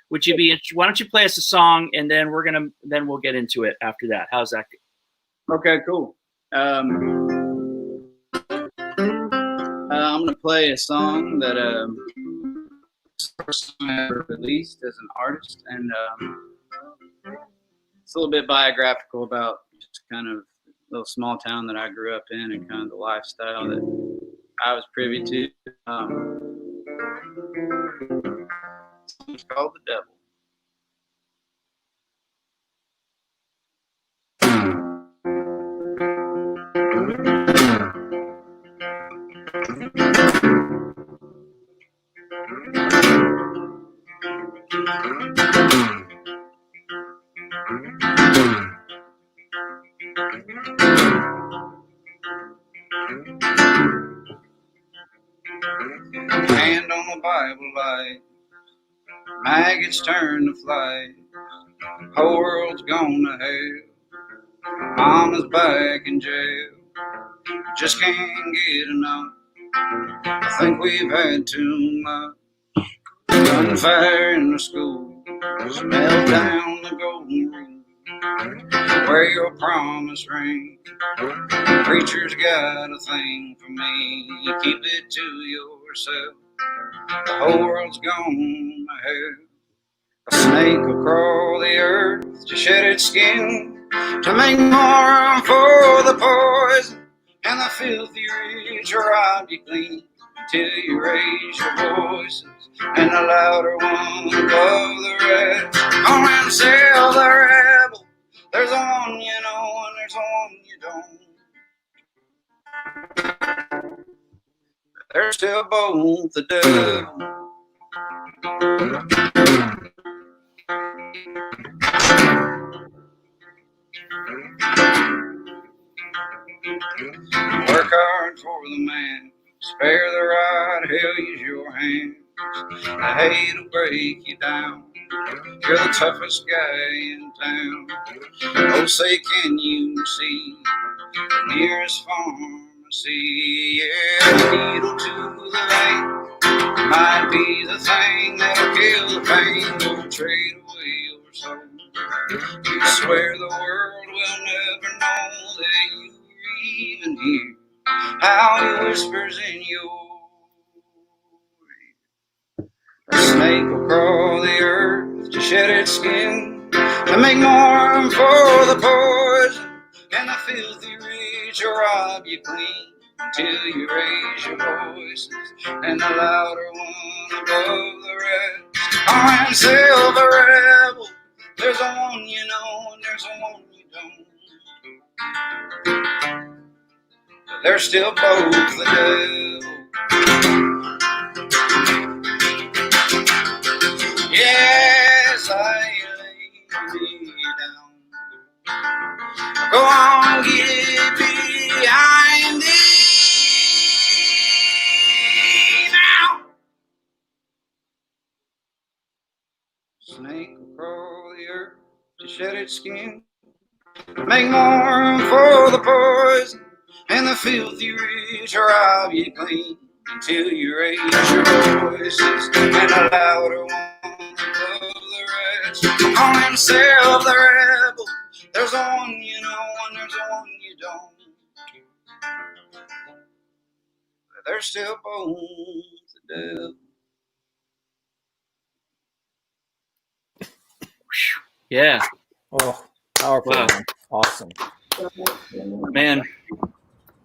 would you be interested? Why don't you play us a song, and then we'll get into it after that. How's that? Okay, cool. I'm gonna play a song that it's the first song I ever released as an artist, and it's a little bit biographical about just kind of little small town that I grew up in and kind of the lifestyle that I was privy to. It's called The Devil. Hand on the Bible light, maggots turn to flies, whole world's gone to hell, mama's back in jail, just can't get enough, I think we've had too much, gunfire in the school, smell down the golden rule, where your promise ring, preacher's got a thing for me, you keep it to yourself, the whole world's gone to hell. A snake will crawl the earth to shed its skin, to make more room for the poison, and the filthy rich will rob you clean, till you raise your voices, and the louder one above the rest. Come and sell the rebel, there's one you know and there's one you don't. They're still both the devil. Work hard for the man, spare the rod, hell use your hands. The hate will break you down, you're the toughest guy in town. Oh, say can you see the nearest pharmacy? Yeah, the needle to the vein might be the thing that'll kill the pain. Don't trade away your soul. You swear the world will never know that you were even here. How he whispers in your ear. A snake will crawl the earth to shed its skin, to make more room for the poison, and the filthy rich will rob you clean, until you raise your voices, and the louder one above the rest. Come and sell the rebel, there's a one you know and there's a one you don't. They're still both the devil. Yes, I lay me down. Go on, get behind thee now. Snake will crawl the earth to shed its skin, make more room for the poison, and the filthy rich will rob you clean, until you raise your voices and a louder one above the rest. Call himself the rebel. There's a one you know and there's a one you don't. There's still bones to do. Yeah, Oh, powerful. Wow. Man. Awesome. man.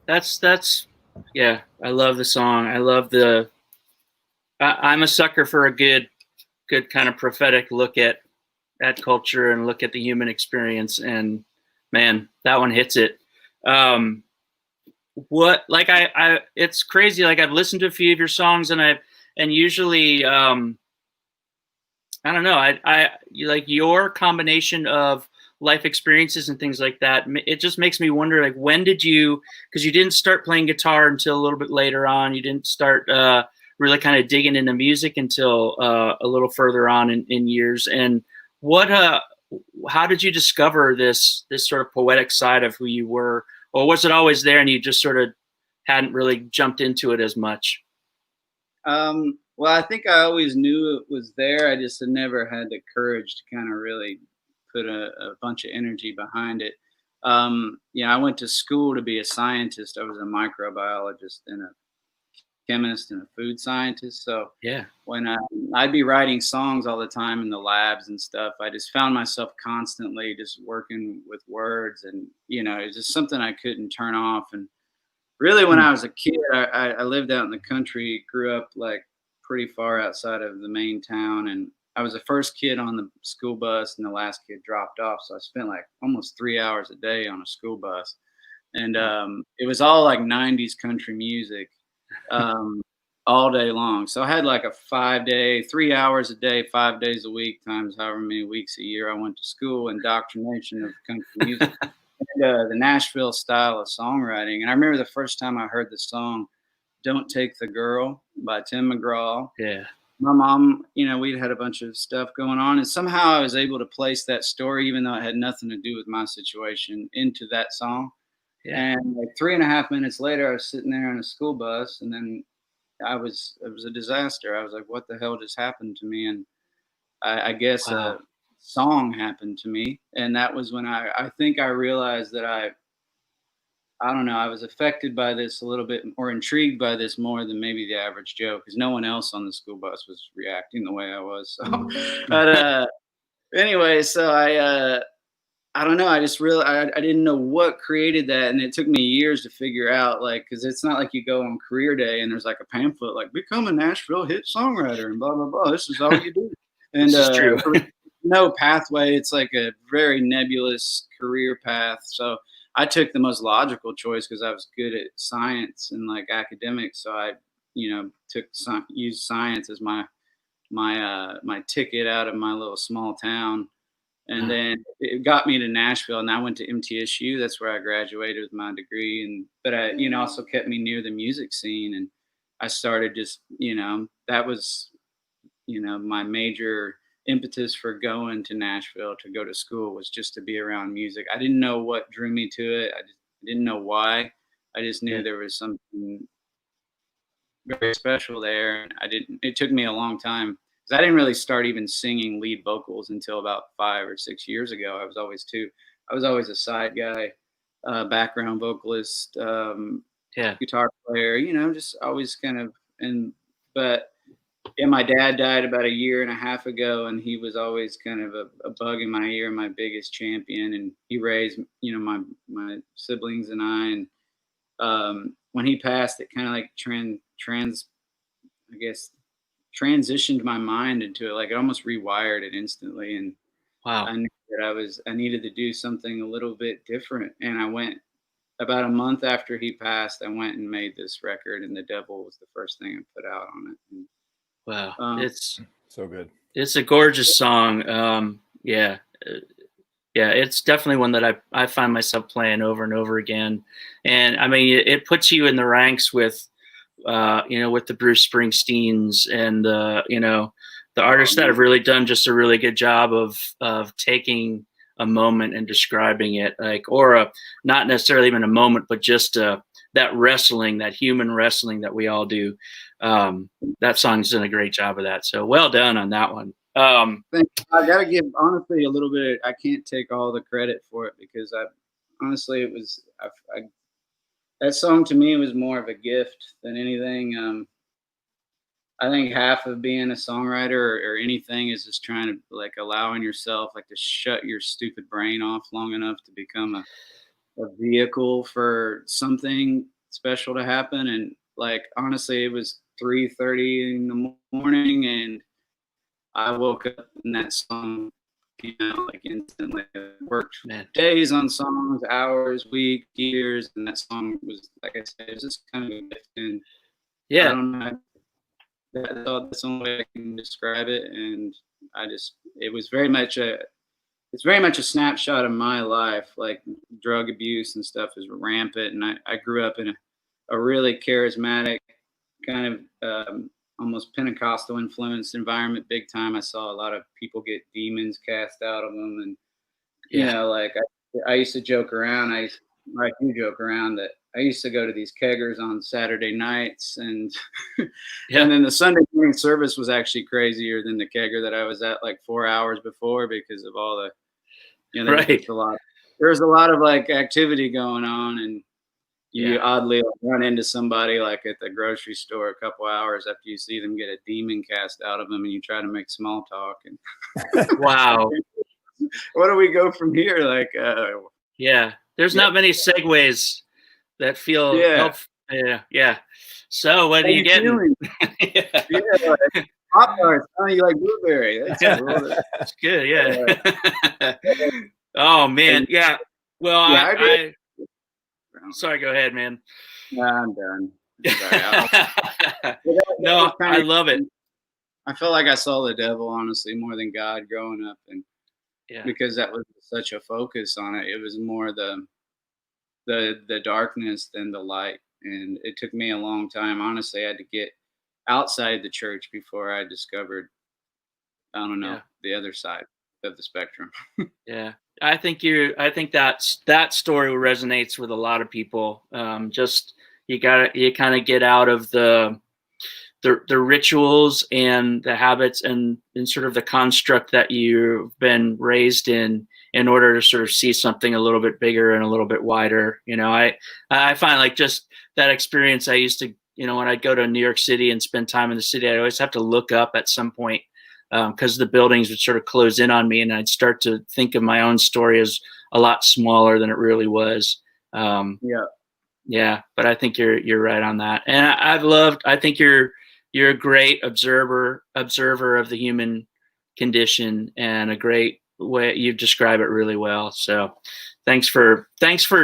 That's yeah. I love the song. I love the. I'm a sucker for a good kind of prophetic look at culture and look at the human experience. And man, that one hits it. What like I it's crazy. Like I've listened to a few of your songs and usually I don't know. I like your combination of life experiences and things like that. It just makes me wonder, like, when did you, because you didn't start playing guitar until a little bit later on. You didn't start really kind of digging into music until a little further on in years. And how did you discover this sort of poetic side of who you were? Or was it always there and you just sort of hadn't really jumped into it as much? Well, I think I always knew it was there. I just had never had the courage to kind of really put a bunch of energy behind it. I went to school to be a scientist. I was a microbiologist and a chemist and a food scientist. So yeah, when I'd be writing songs all the time in the labs and stuff, I just found myself constantly just working with words, and it's just something I couldn't turn off. And really, when I was a kid, I lived out in the country, grew up like pretty far outside of the main town, and I was the first kid on the school bus and the last kid dropped off. So I spent like almost 3 hours a day on a school bus. And it was all like 90s country music all day long. So I had like a 3 hours a day, 5 days a week, times however many weeks a year I went to school, indoctrination of country music. And, the Nashville style of songwriting. And I remember the first time I heard the song, Don't Take the Girl by Tim McGraw. Yeah. My mom, we'd had a bunch of stuff going on, and somehow I was able to place that story, even though it had nothing to do with my situation, into that song. Yeah. And like 3.5 minutes later, I was sitting there on a school bus, and then it was a disaster. I was like, what the hell just happened to me? And I guess a song happened to me. And that was when I think I realized that I don't know, I was affected by this a little bit, or intrigued by this more than maybe the average Joe, because no one else on the school bus was reacting the way I was. So, but anyway, so I don't know. I just really, I didn't know what created that. And it took me years to figure out, like, because it's not like you go on career day and there's like a pamphlet, like, become a Nashville hit songwriter and blah, blah, blah. This is all you do. And this is true. No pathway. It's like a very nebulous career path. So I took the most logical choice because I was good at science and like academics. So I, used science as my ticket out of my little small town. And then it got me to Nashville, and I went to MTSU. That's where I graduated with my degree. But I, also kept me near the music scene. And I started just, that was, my major impetus for going to Nashville to go to school, was just to be around music. I didn't know what drew me to it. I didn't know why. I just knew there was something very special there. And it took me a long time, because I didn't really start even singing lead vocals until about 5 or 6 years ago. I was always a side guy, background vocalist, guitar player, just always kind of, but my dad died about 1.5 years ago, and he was always kind of a bug in my ear, my biggest champion. And he raised, my siblings and I. And when he passed, it kind of like transitioned my mind into it. Like it almost rewired it instantly. And wow, I knew that I needed to do something a little bit different. And I went about a month after he passed, I went and made this record, and The Devil was the first thing I put out on it. And, wow. It's so good. It's a gorgeous song. Yeah, it's definitely one that I find myself playing over and over again. And I mean, it puts you in the ranks with, with the Bruce Springsteens and, the artists that have really done just a really good job of taking a moment and describing it, like, or not necessarily even a moment, but just a that wrestling, that human wrestling that we all do. That song's done a great job of that. So well done on that one. I gotta give honestly a little bit. I can't take all the credit for it because honestly it was that song to me was more of a gift than anything. I think half of being a songwriter or anything is just trying to like allowing yourself like to shut your stupid brain off long enough to become a vehicle for something special to happen. And like honestly, it was 3:30 in the morning, and I woke up and that song came out like instantly. I worked days on songs, hours, weeks, years, and that song was like I said, it was just kind of a gift. And Yeah. I don't know. That's the only way I can describe it. And it's very much a snapshot of my life. Like drug abuse and stuff is rampant. And I grew up in a really charismatic kind of almost Pentecostal influenced environment big time. I saw a lot of people get demons cast out of them. And, you know, like I used to joke around. I do joke around that I used to go to these keggers on Saturday nights, and and then the Sunday morning service was actually crazier than the kegger that I was at like 4 hours before because of all the, you know, there's a lot of like activity going on, and you oddly run into somebody like at the grocery store a couple hours after you see them get a demon cast out of them, and you try to make small talk. And wow, where do we go from here? Like, there's not many segues that feel helpful. Yeah. So what are you getting? Like, Pop-Tarts. Oh, you like blueberry? That's cool. That's good. Yeah. Oh man. Yeah. Well, I sorry. Go ahead, man. No, I'm done. No, I love it. I felt like I saw the devil, honestly, more than God growing up, and because that was such a focus on it. It was more the darkness than the light, and it took me a long time. Honestly, I had to get outside the church before I discovered, I don't know, the other side of the spectrum. Yeah, I think that story resonates with a lot of people. Just you kind of get out of the rituals and the habits and sort of the construct that you've been raised in order to sort of see something a little bit bigger and a little bit wider. You know, I find like just that experience. I used to, you know, when I'd go to New York City and spend time in the city, I'd always have to look up at some point because the buildings would sort of close in on me, and I'd start to think of my own story as a lot smaller than it really was. Yeah, but I think you're right on that, and I think you're a great observer of the human condition, and a great way you describe it really well. So thanks for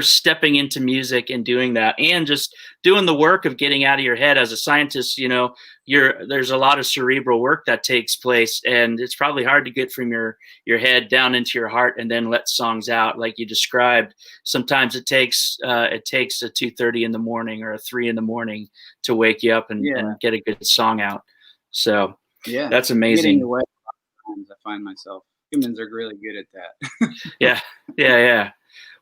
stepping into music and doing that, and just doing the work of getting out of your head. As a scientist, you know, there's a lot of cerebral work that takes place, and it's probably hard to get from your head down into your heart and then let songs out like you described. Sometimes it takes a 2:30 in the morning or a 3 in the morning to wake you up and get a good song out. So that's amazing. I find myself, humans are really good at that. Yeah.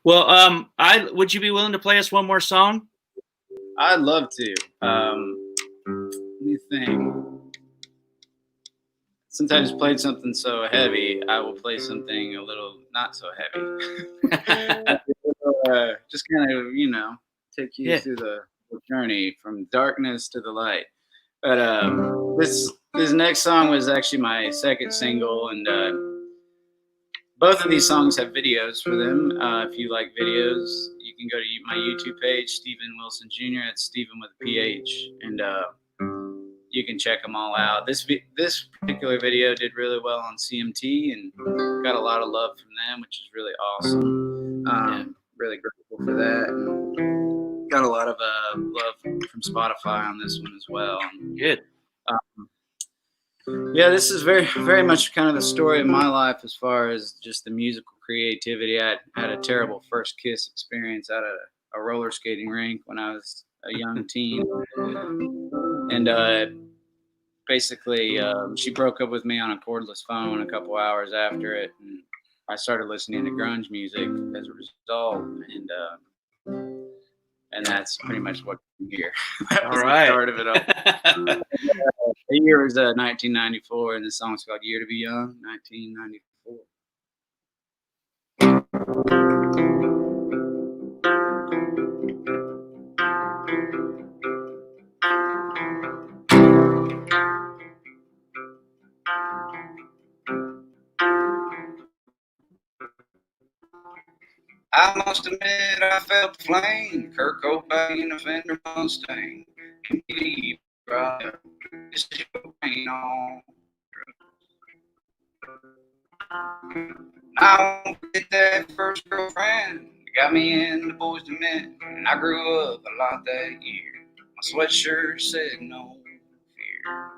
Well, would you be willing to play us one more song? I'd love to. Let me think. Since I just played something so heavy, I will play something a little not so heavy. Just kind of, you know, take you through the journey from darkness to the light. But this next song was actually my second single, and both of these songs have videos for them. If you like videos, you can go to my YouTube page, Steven Wilson Jr. It's Steven with a PH, and you can check them all out. This particular video did really well on CMT and got a lot of love from them, which is really awesome. Really grateful for that. And got a lot of love from Spotify on this one as well. Good. This is very, very much kind of the story of my life as far as just the musical creativity. I had a terrible first kiss experience at a roller skating rink when I was a young teen. And basically, she broke up with me on a cordless phone a couple hours after it. And I started listening to grunge music as a result. And and that's pretty much what you hear. That was All right. the start of it all. The year was 1994, and the song's called "Year to Be Young." 1994. I must admit I felt the flame, Kurt Cobain, a Fender Mustang. Can you believe right? This is your pain on. I won't forget that first girlfriend. Got me into Boys to Men, and I grew up a lot that year. My sweatshirt said no fear.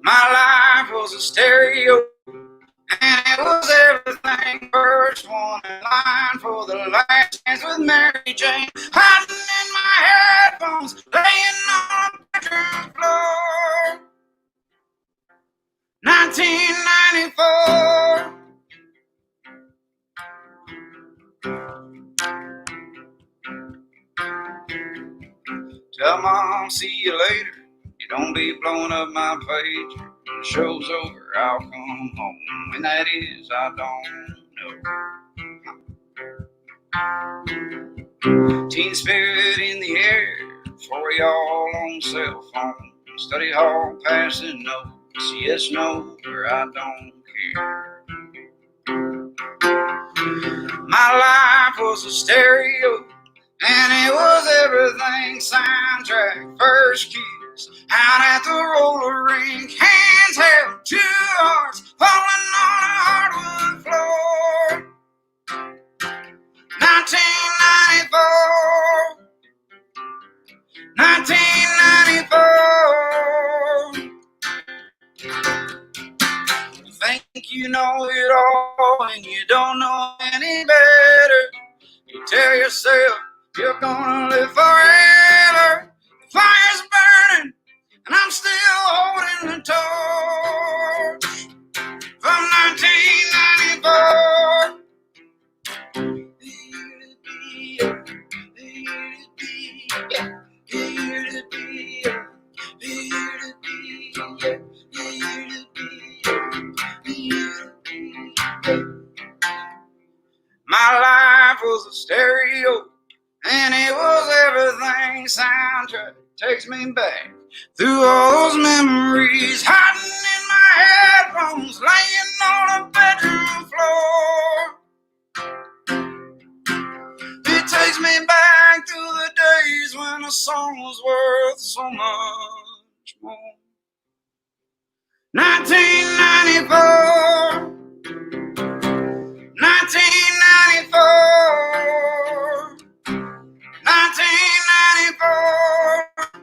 My life was a stereo, and it was everything. First one in line for the last chance with Mary Jane. Hiding in my headphones, laying on the bedroom floor. 1994. Tell Mom, see you later. You don't be blowing up my page. When the show's over, I'll come home. When that is, I don't know. Teen spirit in the air for y'all on cell phone. Study hall passing notes. Yes, no, or I don't care. My life was a stereo, and it was everything. Soundtrack, first kiss, out at the roller rink. Hands held, two hearts falling on a hardwood floor. 1994. 1994. You think you know it all and you don't know any better. You tell yourself you're gonna live forever. The fire's burning and I'm still holding the torch from 1994. My life was a stereo, and it was everything. Soundtrack takes me back through all those memories, hiding in my headphones, laying on a bedroom floor. It takes me back to the days when a song was worth so much more. 1994. 1994. 1994.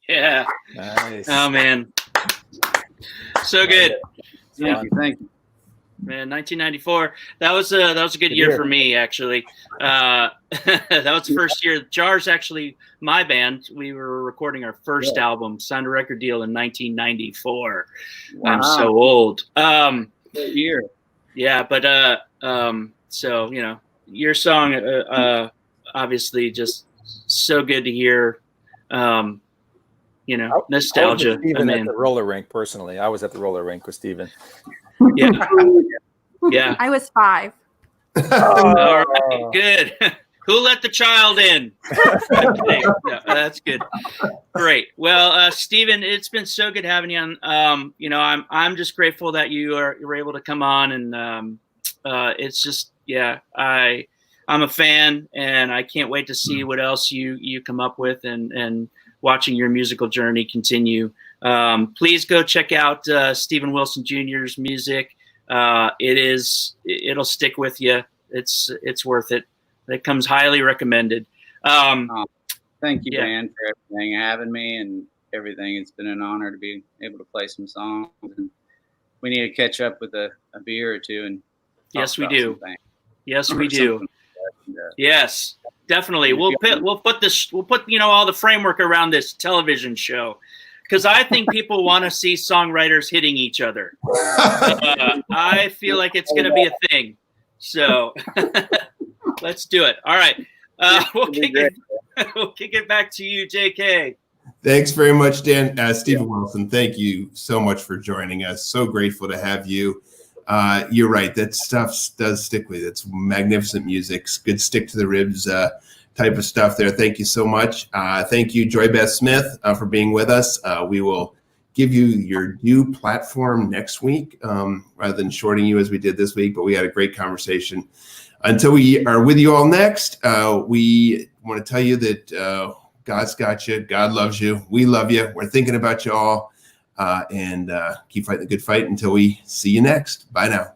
Yeah. Nice. Oh man, so good. Yeah, Thank you. man. 1994. That was a good year for me, actually. That was the first year. JAR's actually my band. We were recording our first album, signed a record deal in 1994. Wow. I'm so old. Good year. Yeah, but so you know, your song, obviously, just so good to hear. You know, nostalgia. I was with Steven at the roller rink personally. I was at the roller rink with Steven. Yeah. Yeah. I was 5. All right. Good. Who let the child in? Yeah, that's good. Great. Well, Steven, it's been so good having you on. You know, I'm just grateful that you were able to come on, and it's just, yeah, I'm a fan, and I can't wait to see what else you come up with, and watching your musical journey continue. Please go check out Steven Wilson Jr.'s music. It'll stick with you. It's worth it. It comes highly recommended. Thank you, Yeah. man, for everything, having me and everything. It's been an honor to be able to play some songs. And we need to catch up with a beer or two. And Yes, we talk do. about some things. Yes, we Or do. something. Yes. Definitely. We'll put all the framework around this television show, because I think people want to see songwriters hitting each other. I feel like it's going to be a thing. So let's do it. All right. We'll kick it back to you, JK. Thanks very much, Dan. Stephen Wilson, thank you so much for joining us. So grateful to have you. You're right. That stuff does stick with you. It's magnificent music. Good stick to the ribs type of stuff there. Thank you so much. Thank you, Joy Beth Smith, for being with us. We will give you your new platform next week rather than shorting you as we did this week, but we had a great conversation. Until we are with you all next, we want to tell you that God's got you. God loves you. We love you. We're thinking about you all. And keep fighting the good fight until we see you next. Bye now.